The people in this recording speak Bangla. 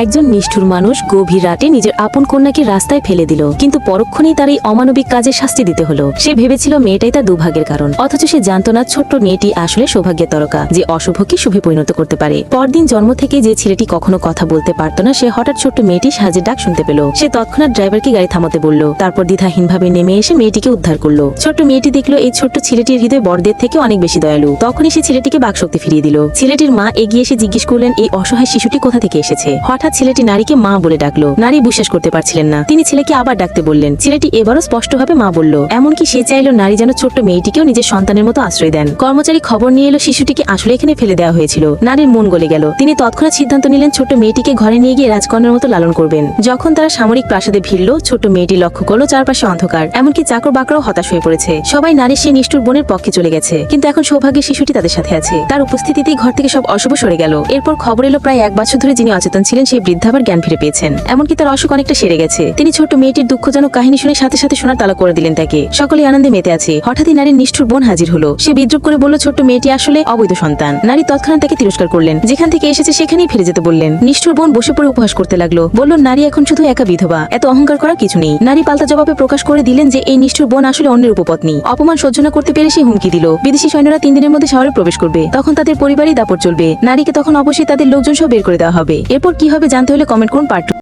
একজন নিষ্ঠুর মানুষ গভীর রাতে নিজের আপন কন্যাকে রাস্তায় ফেলে দিল, কিন্তু পরক্ষণেই তার এই অমানবিক কাজে শাস্তি দিতে হলো। সে ভেবেছিল মেয়েটাই তার দুর্ভাগ্যের কারণ, অথচ সে জানত না ছোট্ট মেয়েটি আসলে সৌভাগ্যের তরকা, যে অশুভকে শুভে পরিণত করতে পারে। পরদিন জন্ম থেকে যে ছেলেটি কখনো কথা বলতে পারত না, সে হঠাৎ ছোট্ট মেয়েটি সাহায্যের ডাক শুনতে পেল। সে তৎক্ষণাৎ ড্রাইভারকে গাড়ি থামাতে বলল, তারপর দ্বিধাহীনভাবে নেমে এসে মেয়েটিকে উদ্ধার করলো। ছোট্ট মেয়েটি দেখলো এই ছোট্ট ছেলেটির হৃদয় বড়দের থেকে অনেক বেশি দয়ালু। তখনই সে ছেলেটিকে বাকশক্তি ফিরিয়ে দিল। ছেলেটির মা এগিয়ে এসে জিজ্ঞেস করলেন এই অসহায় শিশুটি কোথা থেকে এসেছে। হঠাৎ ছেলেটি নারীকে মা বলে ডাকলো। নারী বিশ্বাস করতে পারছিলেন না। তিনি ছেলেকে আবার ডাকতে বললেন। ছেলেটি এবারও স্পষ্টভাবে মা বলল। এমনকি সে চাইল নারী যেন ছোট্ট মেয়েটিকেও নিজের সন্তানের মতো আশ্রয় দেন। কর্মচারী খবর নিয়ে এলো শিশুটিকে আসলে এখানে ফেলে দেওয়া হয়েছিল। নারীর মন গলে গেল। তিনি তৎক্ষণাৎ সিদ্ধান্ত নিলেন ছোট্ট মেয়েটিকে ঘরে নিয়ে গিয়ে রাজকন্যার মতো লালন করবেন। যখন তারা সামরিক প্রাসাদে ভিড়ল, ছোট্ট মেয়েটি লক্ষ্য করলো চারপাশে অন্ধকার, এমনকি চাকর বাকরাও হতাশ হয়ে পড়েছে। সবাই নারীর সেই নিষ্ঠুর বোনের পক্ষে চলে গেছে, কিন্তু এখন সৌভাগ্যের শিশুটি তাদের সাথে আছে। তার উপস্থিতিতেই ঘর থেকে সব অশুভ সরে গেল। এরপর খবর এলো প্রায় 1 বছর ধরে যিনি অচেতন ছিলেন সেই বৃদ্ধা আবার জ্ঞান ফিরে পেয়েছেন। এমনকি তার অসুখ অনেকটা সেরে গেছে। তিনি ছোট্ট মেয়েটির দুঃখজনক কাহিনী শুনে সাথে সাথে সোনার তালা করে দিলেন তাকে। সকলেই আনন্দে মেতে আছে। হঠাৎই নারীর নিষ্ঠুর বোন হাজির হলো। সে বিদ্রুপ করে বলল ছোট্ট মেয়েটি আসলে অবৈধ সন্তান। নারী তৎক্ষণাৎ তাকে তিরস্কার করলেন। যেখান থেকে এসেছে সেখানেই ফিরে যেতে বললেন। নিষ্ঠুর বোন বসে পড়ে উপহাস করতে লাগলো। বলল নারী এখন শুধু একা বিধবা, এত অহংকার করার কিছু নেই। নারী পাল্টা জবাবে প্রকাশ করে দিলেন যে এই নিষ্ঠুর বোন আসলে অন্যের উপপত্নী। অপমান সহ্য না করতে পেরে সে হুমকি দিল বিদেশি সৈন্যরা 3 দিনের মধ্যে শহরে প্রবেশ করবে, তখন তাদের পরিবারই দাপট চলবে। নারীকে তখন অবশ্যই তাদের লোকজন সহ বের করে দেওয়া হবে। এরপর কি হবে জানতে হলে কমেন্ট করুন পার্ট 2।